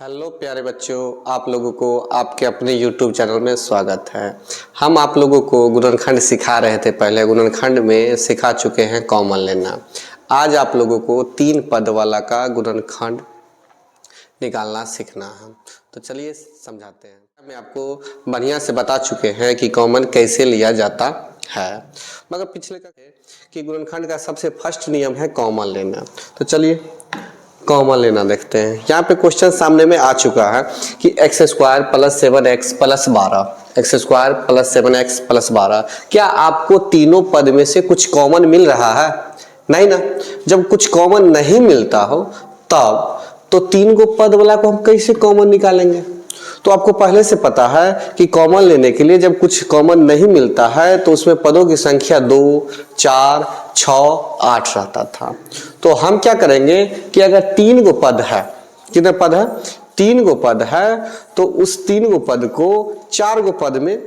Hello प्यारे बच्चों, आप लोगों को आपके अपने YouTube चैनल में स्वागत है। हम आप लोगों को गुणनखंड सिखा रहे थे। पहले गुणनखंड में सिखा चुके हैं कॉमन लेना। आज आप लोगों को 3 पद वाला का गुणनखंड निकालना सीखना है। तो चलिए समझाते हैं। मैं आपको बढ़िया से बता चुके हैं कि कॉमन कैसे लिया जाता है, मगर पिछले का कि गुणनखंड का सबसे फर्स्ट नियम है कॉमन लेना। तो चलिए कॉमन लेना देखते हैं। यहाँ पे क्वेश्चन सामने में आ चुका है कि x square plus 7x plus 12, x square plus 7x plus 12, क्या आपको तीनों पद में से कुछ कॉमन मिल रहा है? नहीं ना। जब कुछ कॉमन नहीं मिलता हो तब तो 3 को पद वाला को हम कैसे कॉमन निकालेंगे? तो आपको पहले से पता है कि कॉमन लेने के लिए जब कुछ कॉमन नहीं मिलता है तो उसमें पदों की संख्या 2, 4, 6, 8 रहता था। तो हम क्या करेंगे कि अगर 3 गो पद है, कितने पद है? 3 गो पद है, तो उस 3 गो पद को 4 गो पद में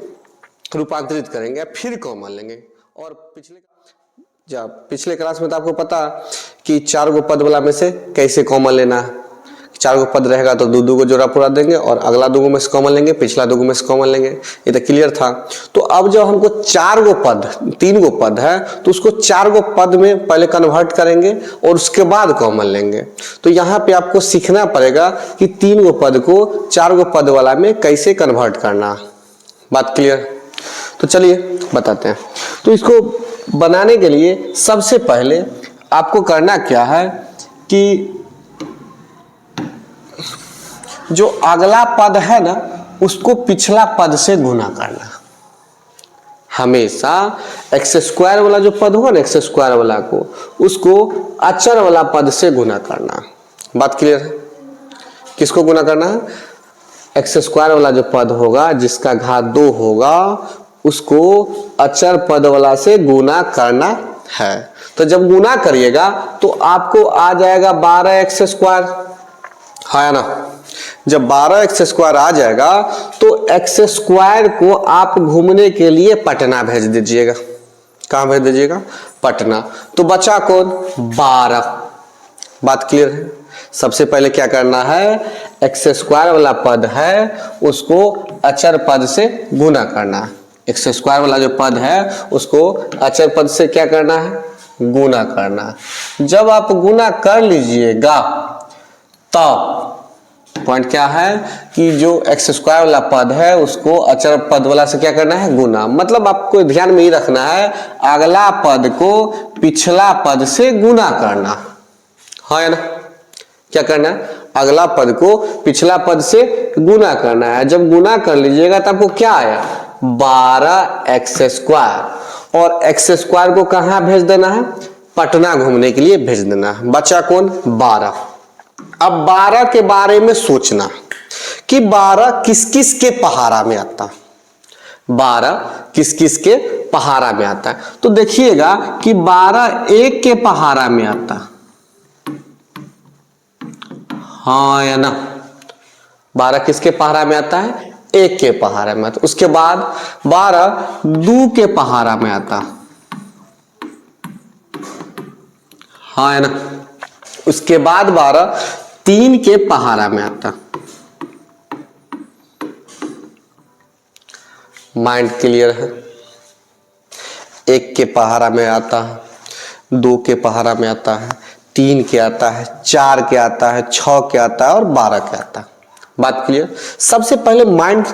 रूपांतरित करेंगे, फिर कॉमन लेंगे। और पिछले क्लास में तो आपको पता कि 4 गो पद वाला में से कैसे कॉमन लेना है। 4 गो पद रहेगा तो 2 को जोड़ा पूरा देंगे और अगला 2 में से कॉमन लेंगे, पिछला 2 में से कॉमन लेंगे। ये तो क्लियर था। तो अब जब हमको 4 गो पद, 3 गो पद है तो उसको 4 गो पद में पहले कन्वर्ट करेंगे और उसके बाद कॉमन लेंगे। तो यहाँ पे आपको सीखना पड़ेगा कि 3 गो पद को 4 गो पद वाला में कैसे कन्वर्ट करना। बात क्लियर? तो चलिए बताते हैं। तो इसको बनाने के लिए सबसे पहले आपको करना क्या है कि जो अगला पद है ना उसको पिछला पद से गुना करना। हमेशा एक्स स्क्वायर वाला जो पद होगा ना, एक्स स्क्वायर वाला को, उसको अचर वाला पद से गुना करना। बात क्लियर है? किसको गुना करना है? एक्स स्क्वायर वाला जो पद होगा जिसका घात 2 होगा उसको अचर पद वाला से गुना करना है। तो जब गुना करिएगा तो आपको आ जाएगा 12x स्क्वायर, है ना। जब 12x स्क्वायर आ जाएगा तो एक्स स्क्वायर को आप घूमने के लिए पटना भेज दीजिएगा। कहां भेज दीजिएगा? पटना। तो बचा कौन? 12। बात क्लियर है? सबसे पहले क्या करना है, एक्स स्क्वायर वाला पद है उसको अचर पद से गुना करना है। एक्स स्क्वायर वाला जो पद है उसको अचर पद से क्या करना है? गुना करना। जब आप गुना कर लीजिएगा तब पॉइंट क्या है कि जो एक्स स्क्वायर वाला पद है उसको अचर पद वाला से क्या करना है? गुना। मतलब आपको ध्यान में ही रखना है अगला पद को पिछला पद से गुना करना है ना। क्या करना है? अगला पद को पिछला पद से गुना करना है। जब गुना कर लीजिएगा तब आपको क्या आया? 12x square. और एक्स स्क्वायर को कहां भेज देना है? पटना घूमने के लिए भेज देना है। बचा कौन? 12। अब 12 के बारे में सोचना कि 12 किस किस के पहाड़ा में आता। 12 किस किस के पहाड़ा में आता है? तो देखिएगा कि 12 1 के पहाड़ा में आता, हाँ या ना। 12 किसके पहाड़ा में आता है? 1 के पहाड़ा में आता। उसके बाद 12 2 के पहाड़ा में आता, हाँ है ना। उसके बाद 12 3 के पहाड़ा में आता। माइंड क्लियर है? 1 के पहाड़ा में आता है, 2 के पहाड़ा में आता है, 3 के आता है, 4 के आता है, 6 के आता है और 12 के आता है। बात क्लियर? सबसे पहले माइंड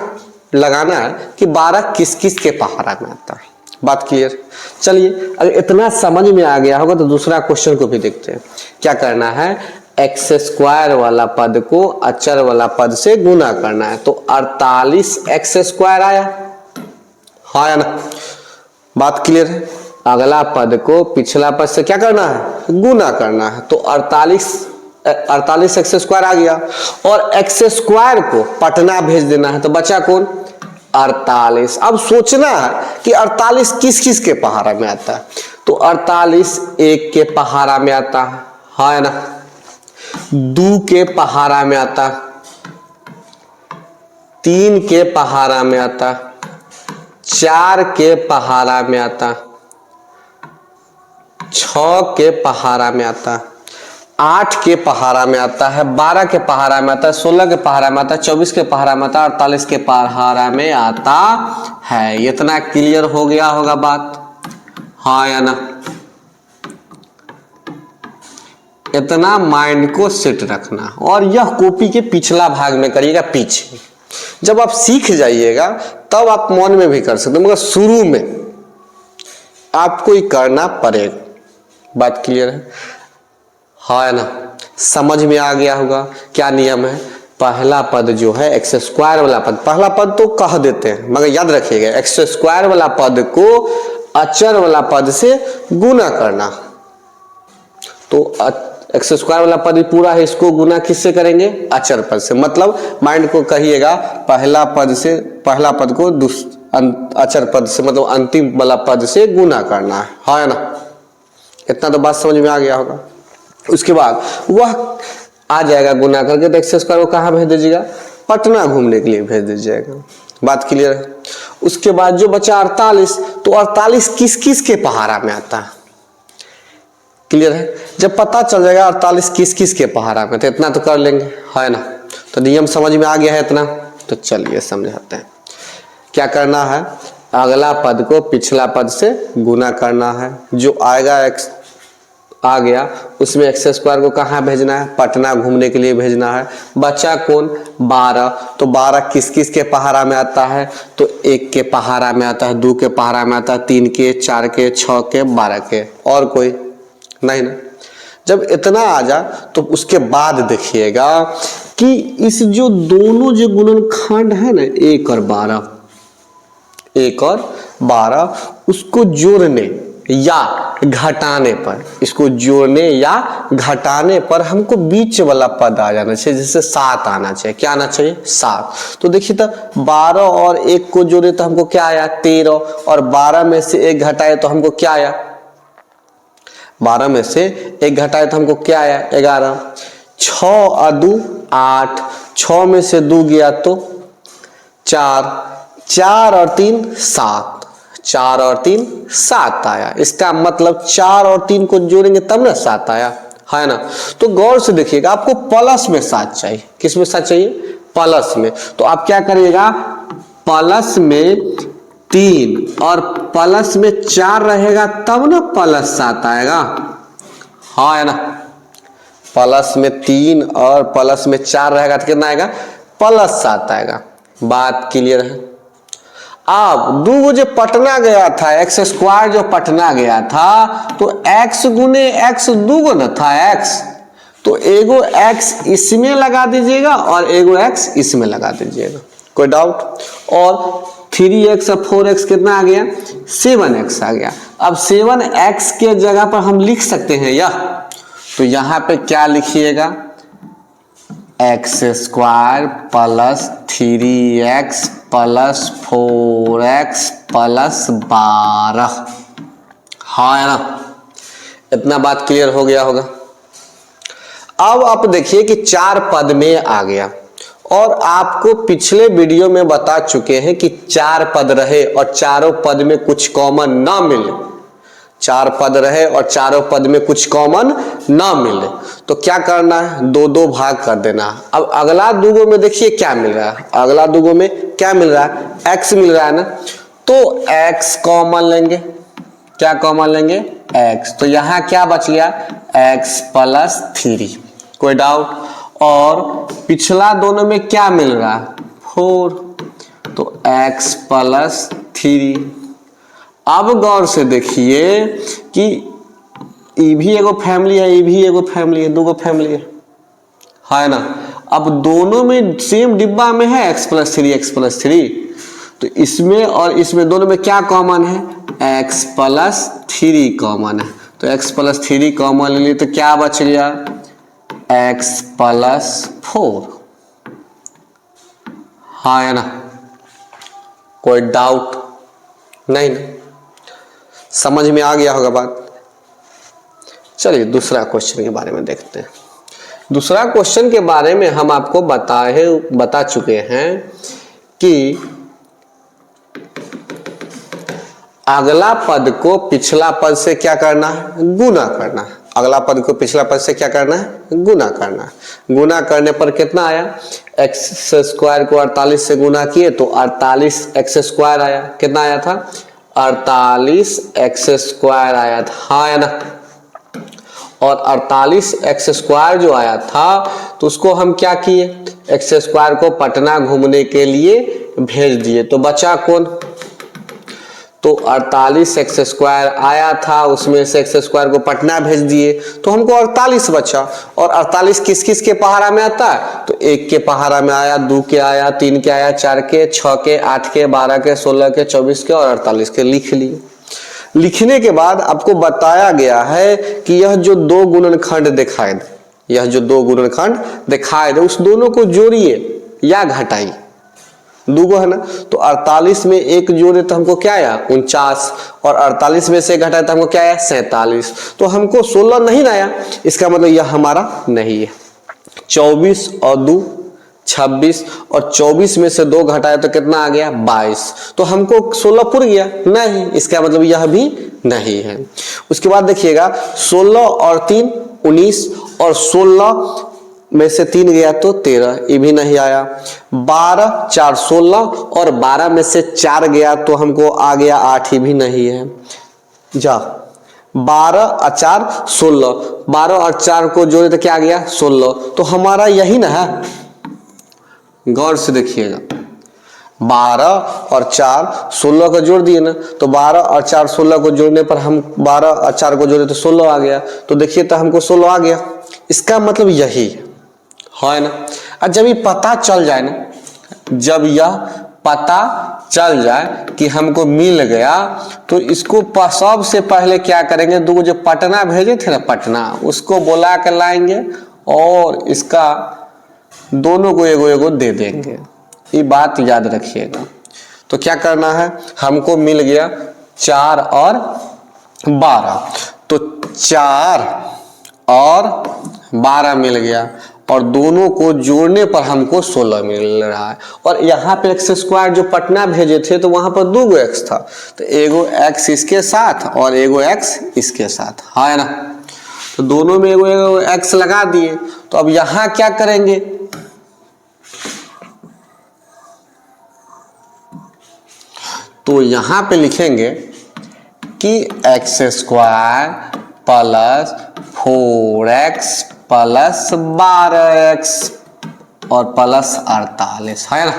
लगाना है कि 12 किस किस के पहाड़ा में आता है। बात क्लियर? चलिए अगर इतना समझ में आ गया होगा तो दूसरा क्वेश्चन को भी देखते हैं। क्या करना है? एक्स स्क्वायर वाला पद को अचर वाला पद से गुना करना है। तो 48x स्क्वायर आया, हाँ या ना। बात क्लियर है? अगला पद को पिछला पद से क्या करना है? गुना करना है। तो 48x स्क्वायर आ गया और एक्स स्क्वायर को पटना भेज देना है। तो बचा कौन? 48। अब सोचना है कि 48 किस किस के पहाड़ा में आता है। तो 48 1 के पहाड़ा में आता है, हाँ है ना। 2 के पहाड़ा में आता, 3 के पहाड़ा में आता, 4 के पहाड़ा में आता, 6 के पहाड़ा में आता, 8 के पहाड़ा में आता है, 12 के पहाड़ा में आता है, 16 के पहाड़ा में आता है, 24 के पहाड़ा में आता है, 48 के पहाड़ा में आता है। इतना क्लियर हो गया होगा बात, हाँ या ना? इतना माइंड को सेट रखना, और यह कॉपी के पिछला भाग में करिएगा पीछे। जब आप सीख जाइएगा तब आप मन में भी कर सकते हैं, मगर शुरू में आपको ही करना पड़ेगा। बात क्लियर है, हाँ है ना? समझ में आ गया होगा क्या नियम है। पहला पद जो है एक्स स्क्वायर वाला पद, पहला पद तो कह देते हैं मगर याद रखिएगा एक्स स्क्वायर वाला पद को अचर वाला पद से गुना करना। तो एक्स स्क्वायर वाला पद पूरा है, इसको गुना किससे करेंगे? अचर पद से। मतलब माइंड को कहिएगा पहला पद से, पहला पद को अचर पद से, मतलब अंतिम वाला पद से गुना करना है, हाँ ना? इतना तो बात समझ में आ गया होगा। उसके बाद वह आ जाएगा गुना करके, तो एक्स स्क्वायर को कहाँ भेज दीजिएगा? पटना घूमने के लिए भेज दीजिएगा। बात क्लियर है। उसके बाद जो बचा 48, तो 48 किस किस के पहाड़ा में आता है? क्लियर है। जब पता चल जाएगा 48 किस किस के पहाड़ा में, तो इतना तो कर लेंगे, है ना? तो नियम समझ में आ गया है इतना। तो चलिए समझाते हैं क्या करना है। अगला पद को पिछला पद से गुना करना है। जो आएगा एक्स आ गया, उसमें एक्स स्क्वायर को कहाँ भेजना है? पटना घूमने के लिए भेजना है। बचा कौन? 12। तो 12 किस किस के पहाड़ा में आता है? तो 1 के पहाड़ा में आता है, 2 के पहाड़ा में आता है, 3 के, 4 के, 6 के, 12 के, और कोई नहीं ना। जब इतना आ जा तो उसके बाद देखिएगा कि इस जो दोनों जो गुणनखंड है ना 1 और 12, 1 और 12, उसको जोड़ने या घटाने पर, इसको जोड़ने या घटाने पर हमको बीच वाला पद आ जाना चाहिए, जैसे 7 आना चाहिए। क्या आना चाहिए? 7। तो देखिए तो 12 और 1 को जोड़े तो हमको क्या आया? 13, और 12 में से 1 घटाए तो हमको क्या आया? 12 में से 1 घटाए तो हमको क्या आया? 11। 6 और 2 8, 6 में से 2 गया तो 4, 4 और 3 7, 4 और 3 7 आया। इसका मतलब 4 और 3 को जोड़ेंगे तब ना 7 आया, है ना? तो गौर से देखिएगा, आपको प्लस में 7 चाहिए। किस में 7 चाहिए? प्लस में। तो आप क्या करिएगा? प्लस में 3 और प्लस में 4 रहेगा तब ना प्लस 7 आएगा, हाँ है ना? प्लस में 3 और प्लस में 4 रहेगा तो कितना आएगा? प्लस 7 आएगा। बात क्लियर है। अब 2 जो पटना गया था, एक्स स्क्वायर जो पटना गया था, तो x गुने x 2 ना था x, तो एगो x इसमें लगा दीजिएगा और एगो x इसमें लगा दीजिएगा। कोई डाउट? और 3x और 4x कितना आ गया? 7x आ गया। अब 7x के जगह पर हम लिख सकते हैं यह, तो यहां पे क्या लिखिएगा? X square plus 3x plus 4x plus 12, हाँ है ना? इतना बात क्लियर हो गया होगा। अब आप देखिए कि 4 पद में आ गया, और आपको पिछले वीडियो में बता चुके हैं कि 4 पद रहे और चारों पद में कुछ कॉमन ना मिले। 4 पद रहे और चारों पद में कुछ कॉमन ना मिले तो क्या करना है? 2-2 भाग कर देना। अब अगला दुगो में देखिए क्या मिल रहा है। अगला दुगो में क्या मिल रहा है? x मिल रहा है ना, तो x कॉमन लेंगे। क्या कॉमन लेंगे? x। तो यहां क्या बच गया? x plus 3। कोई डाउट? और पिछला दोनों में क्या मिल रहा है? 4, तो x प्लस 3। अब गौर से देखिए कि ये भी एगो फैमिली है, ये भी एगो फैमिली है, 2 फैमिली है ना? अब दोनों में सेम डिब्बा में है x प्लस 3, x प्लस 3, तो इसमें और इसमें दोनों में क्या कॉमन है? x प्लस 3 कॉमन है। तो x प्लस 3 कॉमन ले लिए तो क्या बच गया? x प्लस 4, हाँ है ना? कोई डाउट नहीं ना? समझ में आ गया होगा बात। चलिए दूसरा क्वेश्चन के बारे में देखते हैं। दूसरा क्वेश्चन के बारे में हम आपको बता चुके हैं कि अगला पद को पिछला पद से क्या करना है? गुना करना है। अगला पद को पिछला पद से क्या करना है, गुना करना है। गुना करने पर कितना आया, एक्स स्क्वायर को 48 से गुना किए तो 48 एक्स स्क्वायर आया। कितना आया था, 48 एक्स स्क्वायर आया था, हाँ आया ना। और 48 एक्स स्क्वायर जो आया था तो उसको हम क्या किए, एक्स स्क्वायर को पटना घूमने के लिए भेज दिए। तो बचा कौन, तो 48 एक्स स्क्वायर आया था, उसमें से एक्स स्क्वायर को पटना भेज दिए तो हमको 48 बचा। और 48 किस किस के पहाड़ा में आता है, तो 1 के पहाड़ा में आया, 2 के आया, 3 के आया, 4 के, 6 के, 8 के, 12 के, 16 के, 24 के और 48 के लिख लिए। लिखने के बाद आपको बताया गया है कि यह जो दो गुणनखंड दिखाई दे, यह जो दो गुणनखंड दिखाई दे उस दोनों को जोड़िए या घटाइए। दूगो है ना, तो 48 में एक जोड़े तो हमको क्या आया 49, और 48 में से घटाए तो हमको क्या आया 47। तो हमको 16 नहीं आया, इसका मतलब यह हमारा नहीं है। 24 और 2 26, और 24 में से 2 घटाए तो कितना आ गया 22। तो हमको 16 पुर गया नहीं, इसका मतलब यह भी नहीं है। उसके बाद देखिएगा 16 और 3 19, और 16 में से 3 गया तो 13, ये भी नहीं आया। 12 4 16, और 12 में से 4 गया तो हमको आ गया 8, ये भी नहीं है। जा 12 और 4 16, 12 और 4 को जोड़े तो क्या आ गया 16। तो हमारा यही ना है, गौर से देखिएगा 12 और 4 16 को जोड़ दिए ना, तो 12 और 4 16 को जोड़ने पर हम 12 और 4 को जोड़े तो 16 आ गया। तो देखिए तो हमको 16 आ गया, इसका मतलब यही है ना। और जब ये पता चल जाए ना, जब यह पता चल जाए कि हमको मिल गया तो इसको सबसे पहले क्या करेंगे, दो जो पटना भेजे थे ना पटना, उसको बुला कर लाएंगे और इसका दोनों को एगो एगो दे देंगे। ये बात याद रखिएगा। तो क्या करना है, हमको मिल गया 4 और 12, तो 4 और 12 मिल गया, और दोनों को जोड़ने पर हमको 16 मिल रहा है। और यहाँ पे एक्स स्क्वायर जो पटना भेजे थे तो वहां पर 2 एक्स था, तो एगो एक्स इसके साथ और एगो एक्स इसके साथ, है ना। तो दोनों में एगो एगो एक्स लगा दिए। तो अब यहाँ क्या करेंगे, तो यहां पे लिखेंगे कि x square plus 4x plus 12x और प्लस 48, है ना।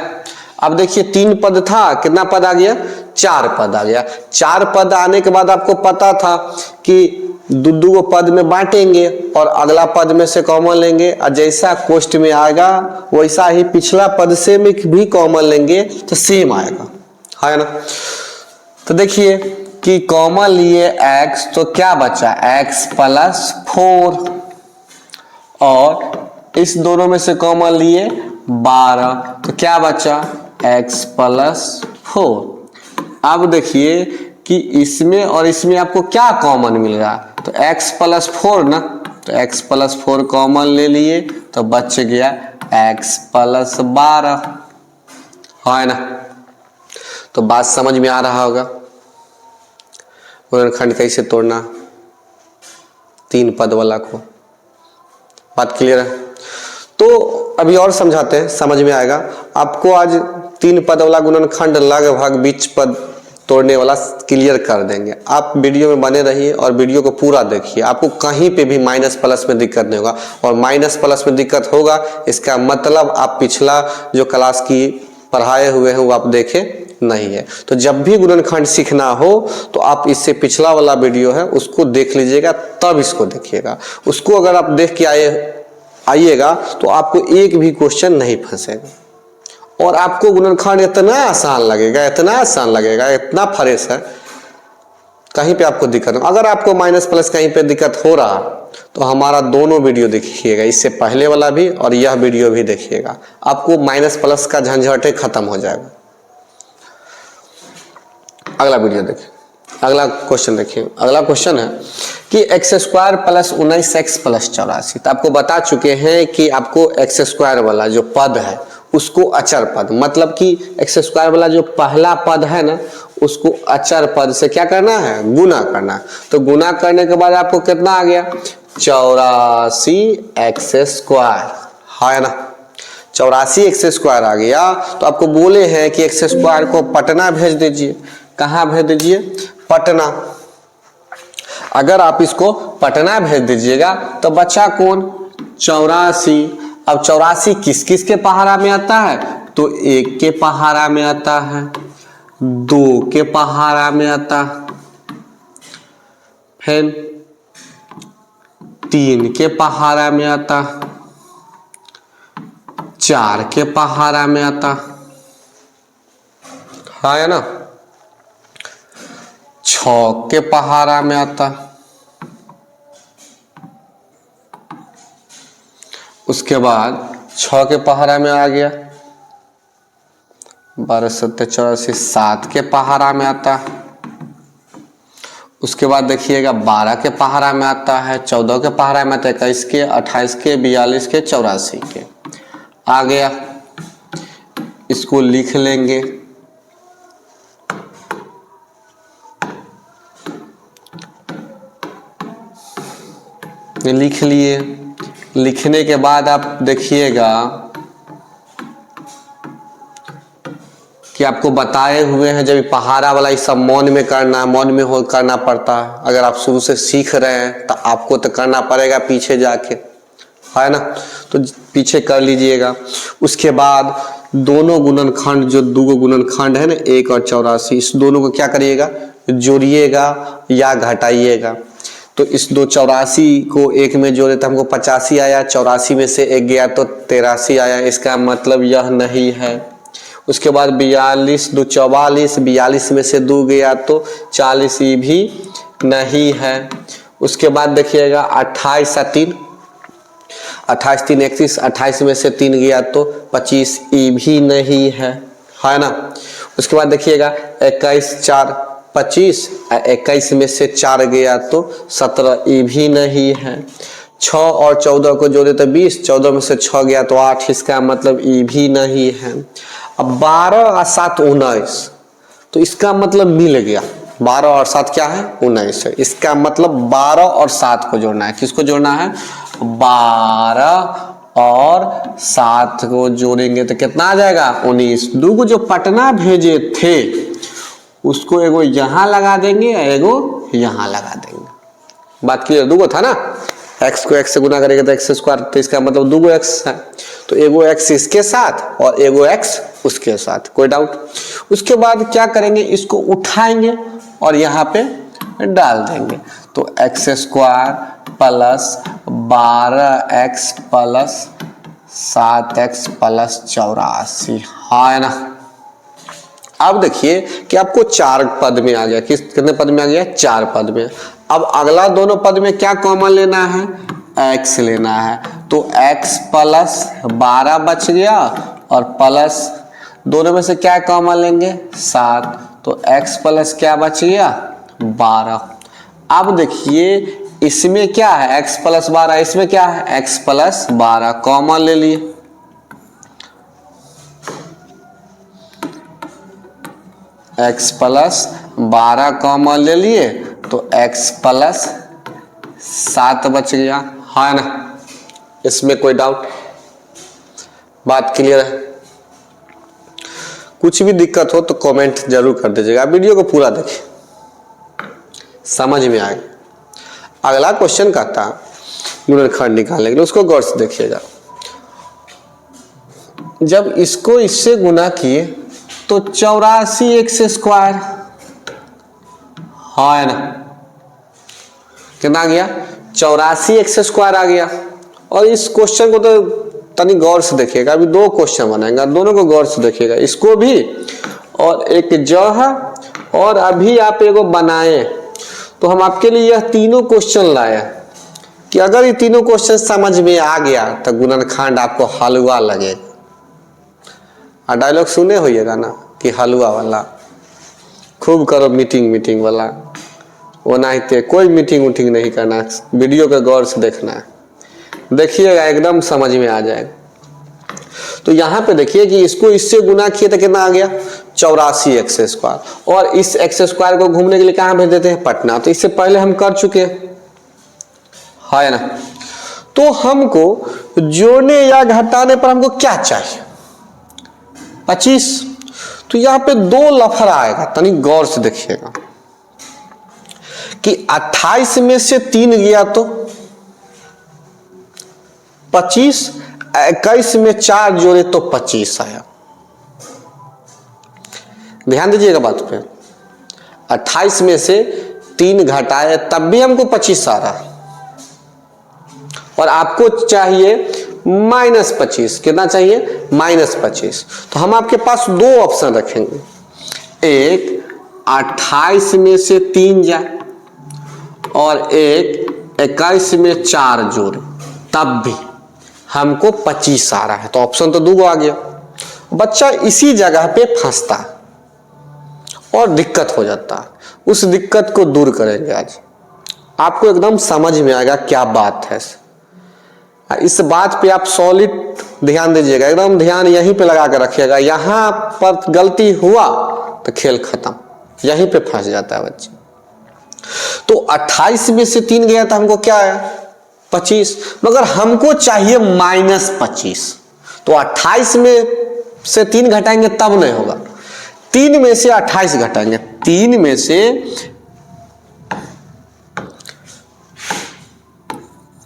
अब देखिए 3 पद था, कितना पद आ गया 4 पद आ गया। 4 पद आने के बाद आपको पता था कि दो पद में बांटेंगे और अगला पद में से कॉमन लेंगे, और जैसा क्वेश्चन में आएगा वैसा ही पिछला पद से में भी कॉमन लेंगे तो सेम आएगा, है ना। तो देखिए कि कॉमन लिए x, तो क्या बचा x प्लस 4, और इस दोनों में से कॉमन लिए 12, तो क्या बचा x प्लस 4। अब देखिए कि इसमें और इसमें आपको क्या कॉमन मिल रहा है, तो x प्लस 4 ना, तो x प्लस 4 कॉमन ले लिए तो बच गया x प्लस 12, है ना। तो बात समझ में आ रहा होगा, गुणनखंड कैसे तोड़ना 3 पद वाला को। बात क्लियर है। तो अभी और समझाते हैं, समझ में आएगा आपको। आज 3 पद वाला गुणनखंड लगभग 20 पद तोड़ने वाला क्लियर कर देंगे। आप वीडियो में बने रहिए और वीडियो को पूरा देखिए, आपको कहीं पे भी माइनस प्लस में दिक्कत नहीं होगा। और माइनस प्लस में दिक्कत होगा इसका मतलब आप पिछला जो क्लास की पढ़ाए हुए हैं वो आप देखे नहीं है। तो जब भी गुणनखंड सीखना हो तो आप इससे पिछला वाला वीडियो है उसको देख लीजिएगा, तब इसको देखिएगा। उसको अगर आप देख के आइएगा तो आपको एक भी क्वेश्चन नहीं फंसेगा और आपको गुणनखंड इतना आसान लगेगा, इतना आसान लगेगा, इतना फ्रेश है, कहीं पे आपको दिक्कत नहीं। अगर आपको माइनस प्लस कहीं पे दिक्कत हो रहा तो हमारा दोनों वीडियो देखिएगा, इससे पहले वाला भी और यह वीडियो भी देखिएगा, आपको माइनस प्लस का झंझट खत्म हो जाएगा। अगला वीडियो देखिए, अगला क्वेश्चन देखिए। अगला क्वेश्चन है कि x square plus 19x plus 84। तो आपको बता चुके हैं कि आपको एक्स स्क्वायर वाला जो पद है उसको अचर पद, मतलब कि एक्स स्क्वायर वाला जो पहला पद है ना उसको अचर पद से क्या करना है, गुना करना। तो गुना करने के बाद आपको कितना आ गया 84 एक्स स्क्वायर, है ना। 84 एक्स स्क्वायर आ गया। तो आपको बोले हैं कि एक्स स्क्वायर को पटना भेज दीजिए। कहाँ भेज दीजिए? पटना। अगर आप इसको पटना भेज दीजिएगा तो बच्चा कौन? 84। अब 84 किस किस के पहाड़ा में आता है? तो 1 के पहाड़ा में आता है, 2 के पहाड़ा में आता है, फिर 3 के पहाड़ा में आता, 4 के पहाड़ा में आता है ना, 6 के पहाड़ा में आता, उसके बाद 6 के पहाड़ा में आ गया, 12 7 84, 7 के पहाड़ा में आता है। उसके बाद देखिएगा 12 के पहाड़ा में आता है, 14 के पहाड़ा में आता है, 21 के, 28 के, 42 के, 84 के आ गया। इसको लिख लेंगे। लिख लिए। लिखने के बाद आप देखिएगा कि आपको बताए हुए हैं जब पहाड़ा वाला इस सब मौन में करना, मौन में हो करना पड़ता है। अगर आप शुरू से सीख रहे हैं तो आपको तो करना पड़ेगा पीछे जाके, है ना। तो पीछे कर लीजिएगा। उसके बाद दोनों गुणनखंड, जो दो गुणनखंड है ना 1 और 84, इस दोनों को क्या करिएगा? जोड़िएगा या घटाइएगा। तो इस 84 को 1 में जोड़े तो हमको 85 आया, 84 में से 1 गया तो 83 आया। इसका मतलब यह नहीं है। उसके बाद 42 2 44, 42 में से 2 गया तो 40, ये भी नहीं है। उसके बाद देखिएगा 28 3, 28 3 31, 28 में से 3 गया तो 25, ये भी नहीं है ना। उसके बाद देखिएगा 21 4 25, 21 में से 4 गया तो 17, ये भी नहीं है। 6 और 14 को जोड़े तो 20, 14 में से 6 गया तो 8, इसका मतलब ये भी नहीं है। अब 12 और 7 19, तो इसका मतलब मिल गया। 12 और 7 क्या है? 19 है। इसका मतलब 12 और 7 को जोड़ना है। किसको जोड़ना है? 12 और 7 को जोड़ेंगे तो कितना आ जाएगा? 19। दो को जो पटना भेजे थे उसको एगो यहाँ लगा देंगे, एगो यहाँ लगा देंगे। बात क्लियर? दो था ना, x को x से गुना करेंगे तो एक्स स्क्वायर, तो इसका मतलब 2 x है। तो एगो x इसके साथ और एगो x उसके साथ, कोई डाउट? उसके बाद क्या करेंगे? इसको उठाएंगे और यहाँ पे डाल देंगे। तो x square plus 12x plus 7x plus 84, है ना। अब देखिए कि आपको 4 पद में आ गया। कितने पद में आ गया? 4 पद में। अब अगला दोनों पद में क्या कॉमन लेना है? x लेना है। तो x प्लस 12 बच गया और प्लस दोनों में से क्या कॉमन लेंगे? 7। तो x प्लस क्या बच गया? 12। अब देखिए इसमें क्या है? x प्लस 12, इसमें क्या है? x प्लस 12 कॉमन ले लिए। x प्लस 12 कॉमन ले लिए तो x प्लस 7 बच गया, है ना। इसमें कोई डाउट? बात क्लियर है? कुछ भी दिक्कत हो तो कमेंट जरूर कर दीजिएगा। वीडियो को पूरा देखिए, समझ में आएगा। अगला क्वेश्चन कहता है गुणनखंड निकालने के लिए, उसको गौर से देखिएगा। जब इसको इससे गुना किए तो 84 एक्स स्क्वायर, है ना। कितना आ गया? 84 एक्स स्क्वायर आ गया। और इस क्वेश्चन को तो तनी गौर से देखिएगा। अभी 2 क्वेश्चन बनाएंगे, दोनों को गौर से देखिएगा, इसको भी और एक जो है। और अभी आप एगो बनाए तो हम आपके लिए यह तीनों क्वेश्चन लाए कि अगर ये तीनों क्वेश्चन समझ में आ गया तो गुणनखंड आपको हलवा लगेगा। और डायलॉग सुने होइएगा ना कि हलवा वाला, खूब करो मीटिंग वाला। वो नहीं, कोई मीटिंग उटिंग नहीं करना, वीडियो को गौर से देखना है। देखिएगा एकदम समझ में आ जाएगा। तो यहाँ पे देखिए कि इसको इससे गुना किए तो कितना आ गया? 84 एक्स स्क्वायर। और इस एक्स स्क्वायर को घूमने के लिए कहाँ भेज देते हैं? पटना। तो इससे पहले हम कर चुके, है ना। तो हमको जोड़ने या घटाने पर हमको क्या चाहिए, 25। तो यहां पे दो लफड़ा आएगा, तनी गौर से देखिएगा कि 28 में से 3 गया तो 25, 21 में 4 जोड़े तो 25 आया। ध्यान दीजिएगा बात पे, 28 में से 3 घटाए तब भी हमको 25 आ रहा, और आपको चाहिए -25। कितना चाहिए, -25। तो हम आपके पास दो ऑप्शन रखेंगे, एक 28 में से 3 जाए और एक 21 में 4 जोड़े तब भी हमको 25 आ रहा है। तो ऑप्शन तो दो आ गया। बच्चा इसी जगह पे फंसता है और दिक्कत हो जाता है। उस दिक्कत को दूर करेंगे आज, आपको एकदम समझ में आएगा क्या बात है। इस बात पे आप सॉलिड ध्यान दीजिएगा, एकदम ध्यान यहीं पे लगा कर रखिएगा। यहां पर गलती हुआ तो खेल खत्म, यहीं पे फंस जाता है बच्चे। तो 28 में से 3 गया था, हमको क्या आया 25, मगर हमको चाहिए -25। तो 28 में से 3 घटाएंगे तब नहीं होगा, 3 में से 28 घटाएंगे, 3 में से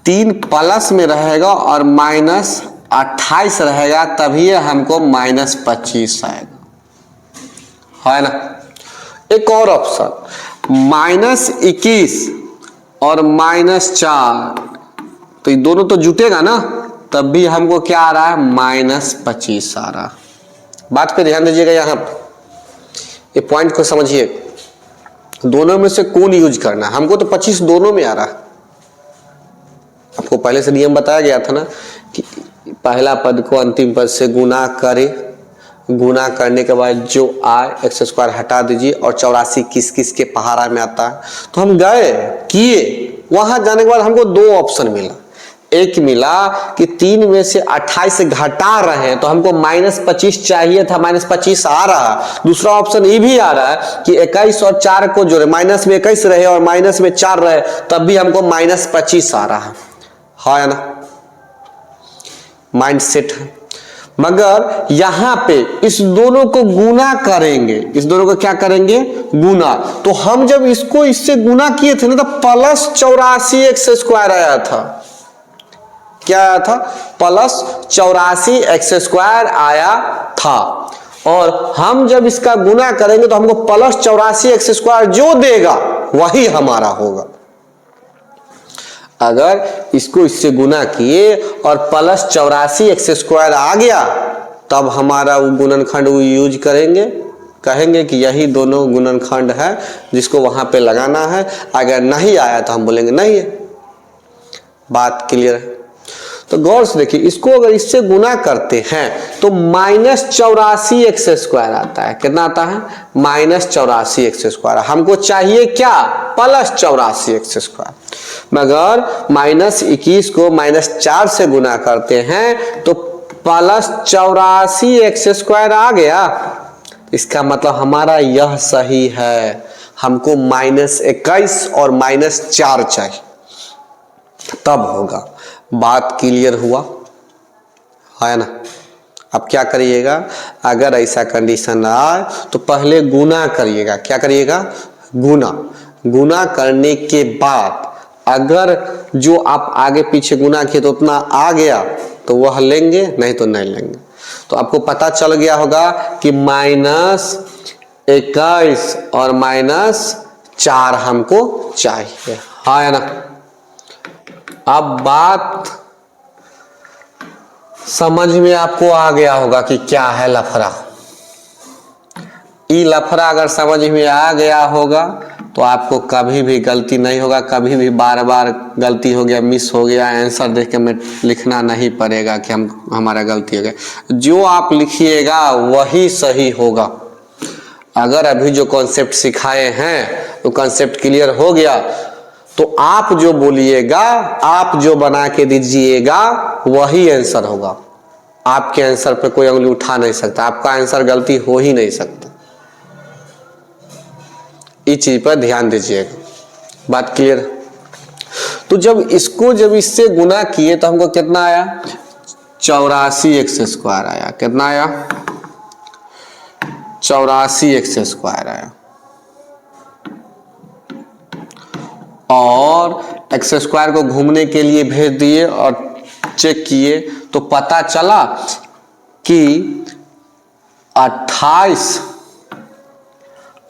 3 प्लस में रहेगा और -28 रहेगा, तभी हमको -25 आएगा, है ना। एक और ऑप्शन -21 और -4, तो ये दोनों तो जुटेगा ना, तब भी हमको क्या आ रहा है -25 आ रहा। बात पे ध्यान दीजिएगा, यहां ये पॉइंट को समझिए, दोनों में से कौन यूज करना है। हमको तो 25 दोनों में आ रहा है। आपको पहले से नियम बताया गया था ना कि पहला पद को अंतिम पद से गुना करे, गुना करने के बाद जो आए x² हटा दीजिए, और 84 किस किस के पहाड़ा में आता है। तो हम गए किए, वहां जाने के बाद हमको दो ऑप्शन मिला। एक मिला कि 3 में से 28 घटा रहे हैं तो हमको -25 चाहिए था, -25 आ रहा। दूसरा ऑप्शन ये भी आ रहा है कि 21 और 4 को जोड़े, माइनस में 21 रहे और माइनस में 4 रहे, तब भी हमको -25 आ रहा है ना। माइंड सेट है। मगर यहां पे इस दोनों को गुना करेंगे, इस दोनों को क्या करेंगे, गुना। तो हम जब इसको इससे गुना किए थे ना, तो +84 x² आया था। क्या आया था, +84 x² आया था। और हम जब इसका गुना करेंगे तो हमको +84 x² जो देगा वही हमारा होगा। अगर इसको इससे गुना किए और +84 x² आ गया, तब हमारा वो गुणनखंड वो यूज करेंगे, कहेंगे कि यही दोनों गुणनखंड है जिसको वहां पे लगाना है। अगर नहीं आया तो हम बोलेंगे नहीं है। बात क्लियर है। तो गौर से देखिए, इसको अगर इससे गुना करते हैं तो -84 x² आता है। कितना आता है, -84 x²। हमको चाहिए क्या, +84 x²। मगर -21 को -4 से गुना करते हैं तो +84 x² आ गया। इसका मतलब हमारा यह सही है। हमको -21 और -4 चाहिए, तब होगा। बात क्लियर हुआ है ना। अब क्या करिएगा, अगर ऐसा कंडीशन आए तो पहले गुना करिएगा। क्या करिएगा, गुना। गुना करने के बाद अगर जो आप आगे पीछे गुना किए तो उतना आ गया तो वह लेंगे, नहीं तो नहीं लेंगे। तो आपको पता चल गया होगा कि -21 और -4 हमको चाहिए, है ना। अब बात समझ में आपको आ गया होगा कि क्या है लफड़ा। ये लफड़ा अगर समझ में आ गया होगा तो आपको कभी भी गलती नहीं होगा, कभी भी बार बार गलती हो गया, मिस हो गया, आंसर देख के में लिखना नहीं पड़ेगा कि हमारा गलती हो गया। जो आप लिखिएगा वही सही होगा। अगर अभी जो कॉन्सेप्ट सिखाए हैं वो कॉन्सेप्ट क्लियर हो गया तो आप जो बोलिएगा, आप जो बना के दीजिएगा वही आंसर होगा। आपके आंसर पे कोई उंगली उठा नहीं सकता, आपका आंसर गलती हो ही नहीं सकता। इस चीज पर ध्यान दीजिएगा। बात क्लियर। तो जब इससे गुना किए तो हमको कितना आया, 84x² आया। कितना आया, 84x² आया। और x² को घूमने के लिए भेज दिए और चेक किए तो पता चला कि 28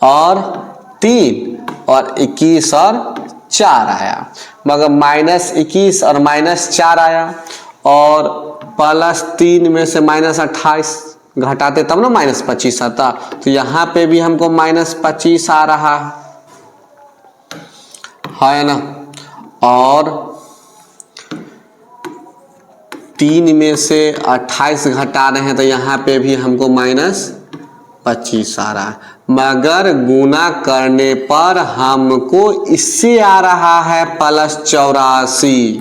और 3 और 21 और 4 आया, मगर -21 और -4 आया और +3 में से -28 घटाते तब ना -25 आता। तो यहाँ पे भी हमको -25 आ रहा है ना। और 3 में से 28 घटा रहे हैं तो यहाँ पे भी हमको -25 आ रहा है, मगर गुना करने पर हमको इससे आ रहा है +84,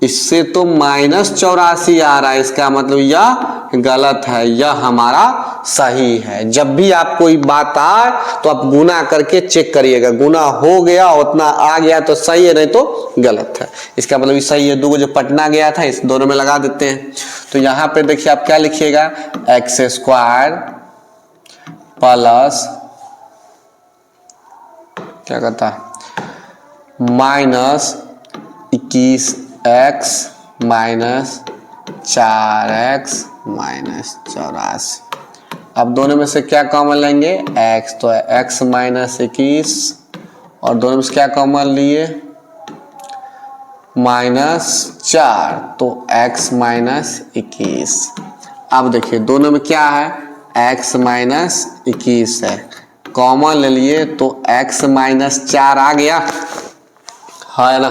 इससे तो -84 आ रहा है। इसका मतलब यह गलत है, यह हमारा सही है। जब भी आप कोई बात आए तो आप गुना करके चेक करिएगा, गुना हो गया उतना आ गया तो सही है, नहीं तो गलत है। इसका मतलब सही है। दो जो पटना गया था इस दोनों में लगा देते हैं। तो यहाँ पे देखिए आप क्या लिखिएगा, x² प्लस क्या कहता है -21x -4x -84। अब दोनों में से क्या कॉमन लेंगे, x, तो x -21 और दोनों में से क्या कॉमन लिए, -4, तो x -21। अब देखिए दोनों में क्या है, x -21 है, कॉमन ले लिए तो x -4 आ गया, है ना।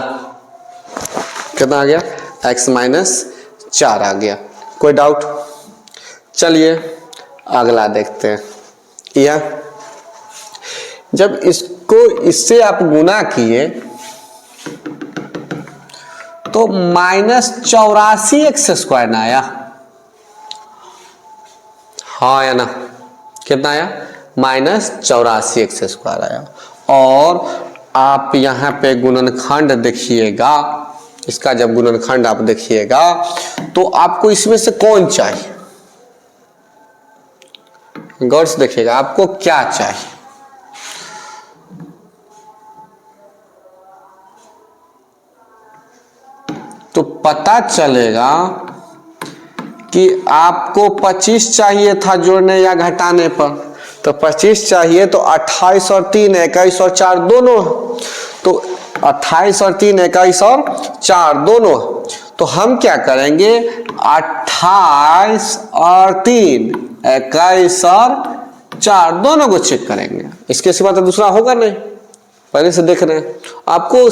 कितना आ गया, x -4 आ गया। कोई डाउट? चलिए अगला देखते हैं। यह जब इसको इससे आप गुना किए तो -84x² ना आया, हाँ या ना। कितना आया, -84x² आया। और आप यहाँ पे गुणनखंड देखिएगा, इसका जब गुणनखंड आप देखिएगा तो आपको इसमें से कौन चाहिए, गौर से देखिएगा आपको क्या चाहिए। तो पता चलेगा कि आपको 25 चाहिए था जोड़ने या घटाने पर, तो 25 चाहिए तो 28 और 3 21 और 4 दोनों, तो 28 और 3 21 और 4 दोनों। तो हम क्या करेंगे, 28 और 3 21 और 4 दोनों को चेक करेंगे, इसके सिवा तो दूसरा होगा नहीं। पहले से देख रहे हैं आपको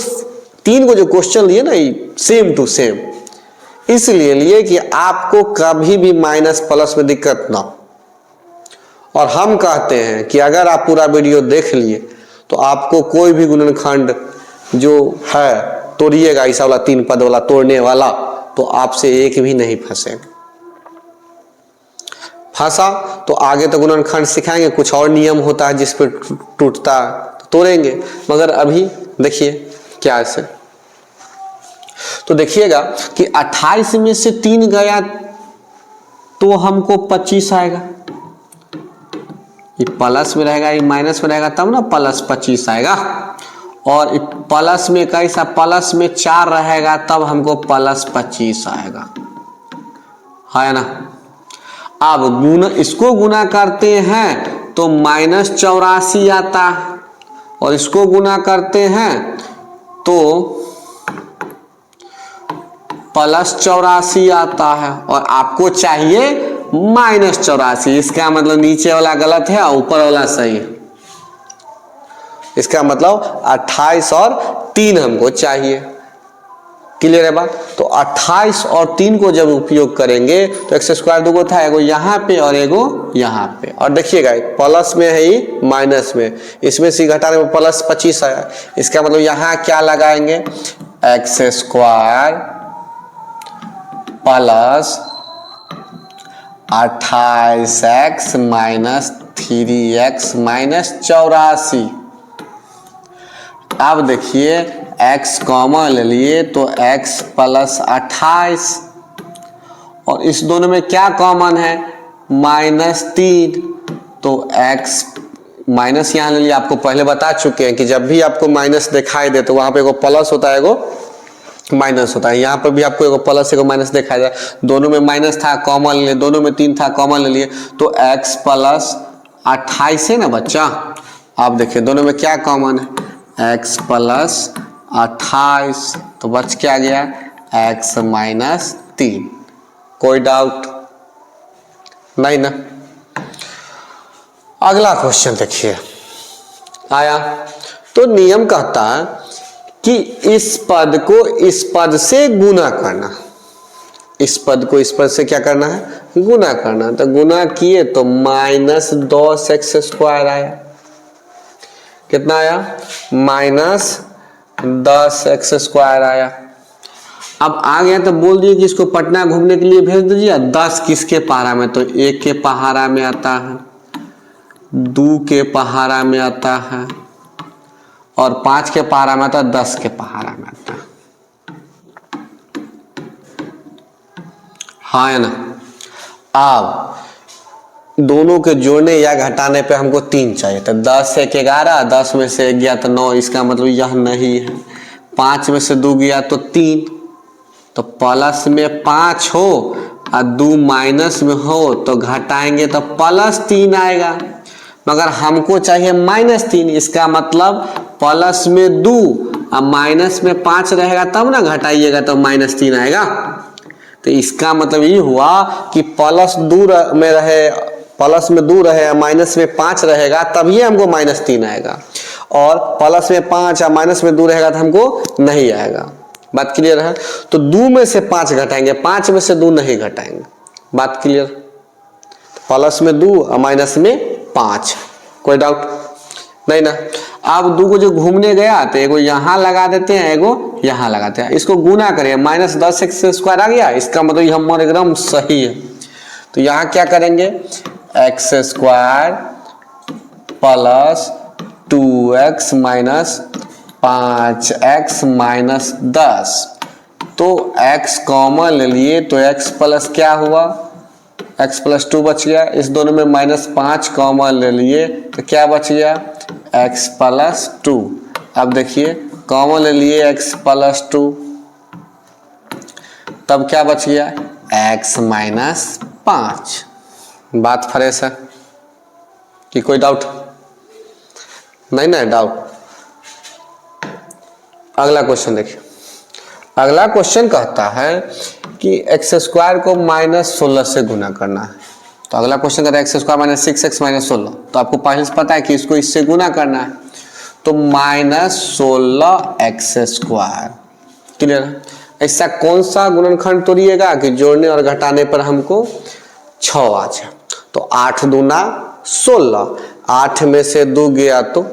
3 को जो क्वेश्चन लिए ना सेम टू सेम, इसलिए लिए कि आपको कभी भी माइनस प्लस में दिक्कत ना हो। और हम कहते हैं कि अगर आप पूरा वीडियो देख लिए तो आपको कोई भी गुणनखंड जो है तोड़िएगा, ऐसा वाला 3 पद वाला तोड़ने वाला, तो आपसे एक भी नहीं फंसेगा। फंसा तो आगे तो गुणनखंड सिखाएंगे, कुछ और नियम होता है जिस पर टूटता तो तोड़ेंगे, मगर अभी देखिए क्या ऐसे। तो देखिएगा कि 28 में से 3 गया तो हमको 25 आएगा, ये प्लस में रहेगा, ये माइनस में रहेगा, तब ना +25 आएगा। और प्लस में कैसा, प्लस में 4 रहेगा तब हमको +25 आएगा, है ना। अब गुना, इसको गुना करते हैं तो -84 आता है, और इसको गुना करते हैं तो +84 आता है, और आपको चाहिए -84। इसका मतलब नीचे वाला गलत है और ऊपर वाला सही है। इसका मतलब 28 और 3 हमको चाहिए। क्लियर है बात? तो 28 और 3 को जब उपयोग करेंगे तो x² दो था, एगो यहाँ पे और एगो यहाँ पे। और देखिएगा प्लस में है ये माइनस में, इसमें से घटाने में +25 आया। इसका मतलब यहाँ क्या लगाएंगे, x² plus 28x minus 3x minus 84। अब देखिए x कॉमन ले लिए तो x प्लस 28, और इस दोनों में क्या कॉमन है, -3, तो x माइनस यहाँ ले लिया। आपको पहले बता चुके हैं कि जब भी आपको माइनस दिखाई दे तो वहां पे एगो प्लस होता है एगो माइनस होता है। यहाँ पर भी आपको एगो प्लस एगो माइनस दिखाई दे, दोनों में माइनस था कॉमन ले लिए, दोनों में 3 था कॉमन ले लिए, तो x प्लस 28 है ना बच्चा। आप देखिए दोनों में क्या कॉमन है, x प्लस 28, तो बच क्या गया, x माइनस 3। कोई डाउट नहीं ना। अगला क्वेश्चन देखिए आया, तो नियम कहता है कि इस पद को इस पद से गुना करना, इस पद को इस पद से क्या करना है, गुना करना। तो गुना किए तो -10x² आया, कितना आया, -10x² आया। अब आ गया तो बोल दिए कि इसको पटना घूमने के लिए भेज दीजिए। 10 किसके पहाड़ा में, तो 1 के पहाड़ा में आता है, 2 के पहाड़ा में आता है, और 5 के पहाड़ा में आता है, 10 के पहाड़ा में आता है। हाँ है ना। अब दोनों के जोड़ने या घटाने पे हमको 3 चाहिए, तो 10 से 11, 10 में से 1 गया तो 9, इसका मतलब यह नहीं है। 5 में से 2 गया तो 3, तो प्लस में 5 हो और 2 माइनस में हो तो घटाएंगे तो +3 आएगा, मगर हमको चाहिए -3। इसका मतलब प्लस में 2 और माइनस में 5 रहेगा तब ना घटाइएगा तो -3 आएगा। तो इसका मतलब ये हुआ कि प्लस में 2 रहे माइनस में 5 रहेगा तभी हमको -3 आएगा, और प्लस में 5 और माइनस में 2 रहेगा तो हमको नहीं आएगा। बात क्लियर है। तो 2 में से 5 घटाएंगे, 5 में से 2 नहीं घटाएंगे। बात क्लियर। प्लस में 2 और माइनस में 5, कोई डाउट नहीं ना। अब 2 को जो घूमने गया तो एगो यहाँ लगा देते हैं, एगो यहाँ लगाते हैं, इसको गुना करें, -10x² आ गया, इसका मतलब ये हम एकदम सही है। तो यहाँ क्या करेंगे, x² plus 2x minus 5x minus 10, तो x कॉमन ले लिए तो x प्लस क्या हुआ, x प्लस 2 बच गया। इस दोनों में -5 कॉमन ले लिए तो क्या बच गया, x प्लस 2। अब देखिए कॉमन ले लिए x प्लस 2, तब क्या बच गया, x माइनस 5। बात फ्रेश है कि कोई डाउट नहीं ना, डाउट। अगला क्वेश्चन देखिए। अगला क्वेश्चन कहता है कि x² को -16 से गुना करना है। तो अगला क्वेश्चन कहता है x² -6x - 16, तो आपको पहले से पता है कि इसको इससे गुना करना है, तो -16x²। क्लियर है। ऐसा कौन सा गुणनखंड तोड़िएगा कि जोड़ने और घटाने पर हमको 6 आ जाए। तो 8 दूना 16, 8 में से 2 गया तो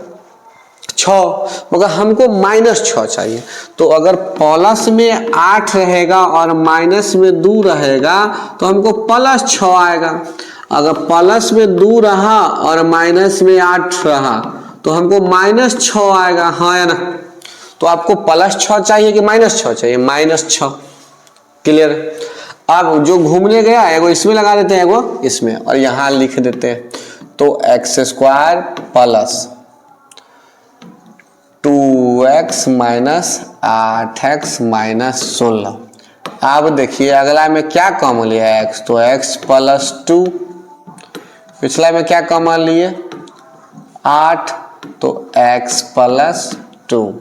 6, मगर हमको -6 चाहिए। तो अगर प्लस में 8 रहेगा और माइनस में 2 रहेगा तो हमको +6 आएगा। अगर प्लस में 2 रहा और माइनस में 8 रहा तो हमको -6 आएगा। हाँ या ना। तो आपको +6 चाहिए कि -6 चाहिए, -6। क्लियर। अब जो घूमने गया एगो इसमें लगा देते हैं, एगो इसमें, और यहाँ लिख देते हैं। तो x² plus 2x minus 8x minus 16। अब देखिए अगला में क्या कॉमन लिया है, x, तो x प्लस 2। पिछला में क्या कॉमन लिए, 8, तो x प्लस 2।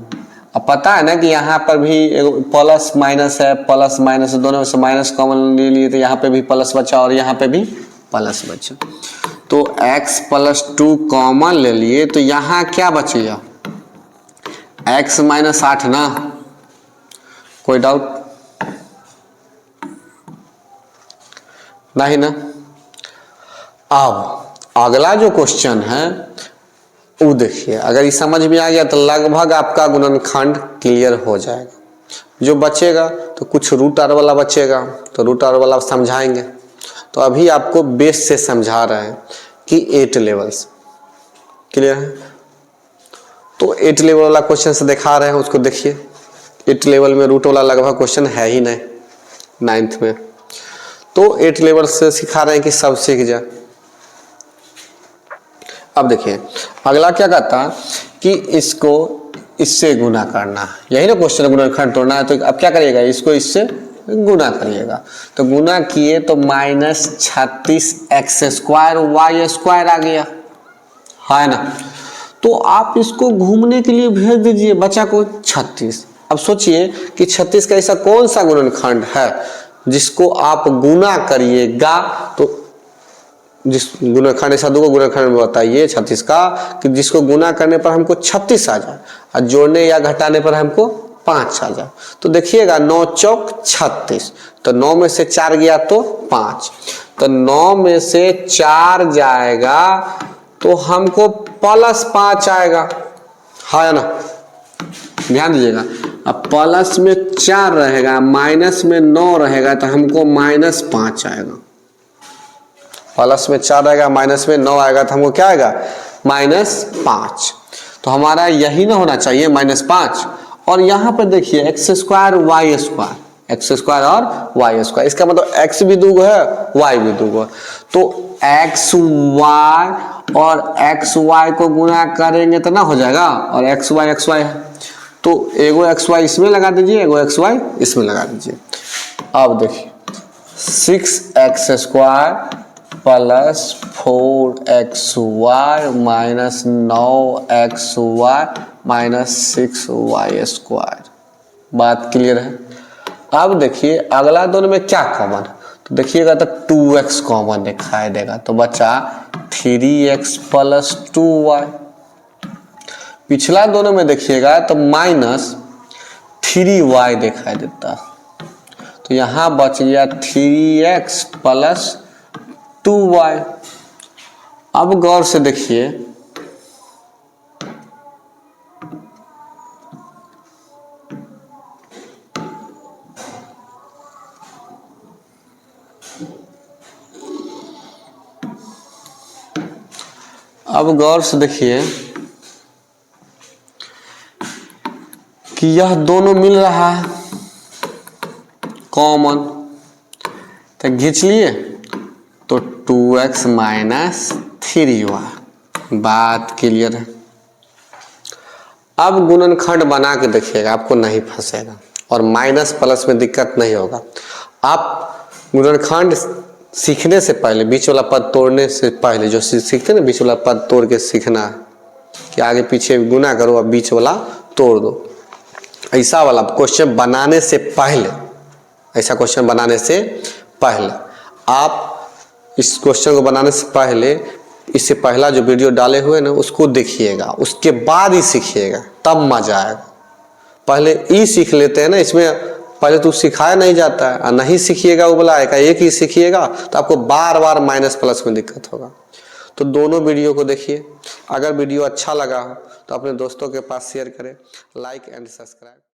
अब पता है ना कि यहाँ पर भी प्लस माइनस है, प्लस माइनस दोनों में से माइनस कॉमन ले लिए तो यहाँ पे भी प्लस बचा और यहाँ पे भी प्लस बचा। तो x प्लस 2 कॉमन ले लिए तो यहाँ क्या बचेगा, x माइनस 8 ना। कोई डाउट नहीं ना। अब अगला जो क्वेश्चन है वो देखिए, अगर ये समझ में आ गया तो लगभग आपका गुणनखंड क्लियर हो जाएगा। जो बचेगा तो कुछ रूट आर वाला बचेगा, तो रूट आर वाला समझाएंगे। तो अभी आपको बेस से समझा रहे हैं कि 8 लेवल्स। क्लियर है। तो 8 लेवल वाला क्वेश्चन से दिखा रहे हैं, उसको देखिए। 8 लेवल में रूट वाला लगभग क्वेश्चन है ही नहीं 9th में, तो 8 लेवल से सिखा रहे हैं कि सब सीख जाए। अब देखिए अगला क्या कहता है कि इसको इससे गुना करना, यही ना क्वेश्चन, गुणनखंड तोड़ना है। तो अब क्या करिएगा, इसको इससे गुना करिएगा। तो गुना किए तो -36x² y² आ गया, है ना। तो आप इसको घूमने के लिए भेज दीजिए बच्चा को 36। अब सोचिए कि 36 का ऐसा कौन सा गुणनखंड है जिसको आप गुना करिएगा, तो जिस गुणनखंड ऐसा दो गुणनखंड में बताइए 36 का कि जिसको गुना करने पर हमको 36 आ जाए और जोड़ने या घटाने पर हमको 5 आ जाए। तो देखिएगा 9 चौक 36, तो 9 में से 4 गया तो 5, तो 9 में से 4 जाएगा तो हमको +5 आएगा, है ना। ध्यान दीजिएगा, अब प्लस में 4 रहेगा, माइनस में 9 रहेगा, तो हमको -5 आएगा। प्लस में 4 आएगा, माइनस में 9 आएगा, तो हमको क्या आएगा -5। तो हमारा यही ना होना चाहिए -5। और यहाँ पर देखिए x² y², x² और y², इसका मतलब x भी दूगो है y भी दूगो है। तो xy और xy को गुना करेंगे तो ना हो जाएगा, और xy है, तो एगो xy इसमें लगा दीजिए, एगो xy इसमें लगा दीजिए। अब देखिए 6x² + 4xy - 9xy - 6y²। बात क्लियर है। अब देखिए अगला दोनों में क्या कॉमन, तो देखिएगा तो 2x कॉमन दिखाई देगा, तो बचा 3x + 2y। पिछला दोनों में देखिएगा तो -3y दिखाई देता, तो यहाँ बच गया 3x + 2y। अब गौर से देखिए, अब गौर से देखिए कि यह दोनों मिल रहा है कॉमन, तो खींच लिए तो 2x - 3y। बात क्लियर है। अब गुणनखंड बना के देखिएगा, आपको नहीं फंसेगा और माइनस प्लस में दिक्कत नहीं होगा। आप गुणनखंड सीखने से पहले, बीच वाला पद तोड़ने से पहले, जो सीखते ना बीच वाला पद तोड़ के सीखना है कि आगे पीछे गुना करो और बीच वाला तोड़ दो, ऐसा वाला क्वेश्चन बनाने से पहले, ऐसा क्वेश्चन बनाने से पहले आप इस क्वेश्चन को बनाने से पहले इससे पहला जो वीडियो डाले हुए ना उसको देखिएगा, उसके बाद ही सीखिएगा, तब मजा आएगा। पहले ई सीख लेते हैं ना, इसमें पहले तो सिखाया नहीं जाता है, और नहीं सीखिएगा वो बोला है एक ही सीखिएगा तो आपको बार बार माइनस प्लस में दिक्कत होगा। तो दोनों वीडियो को देखिए। अगर वीडियो अच्छा लगा हो तो अपने दोस्तों के पास शेयर करें, लाइक एंड सब्सक्राइब।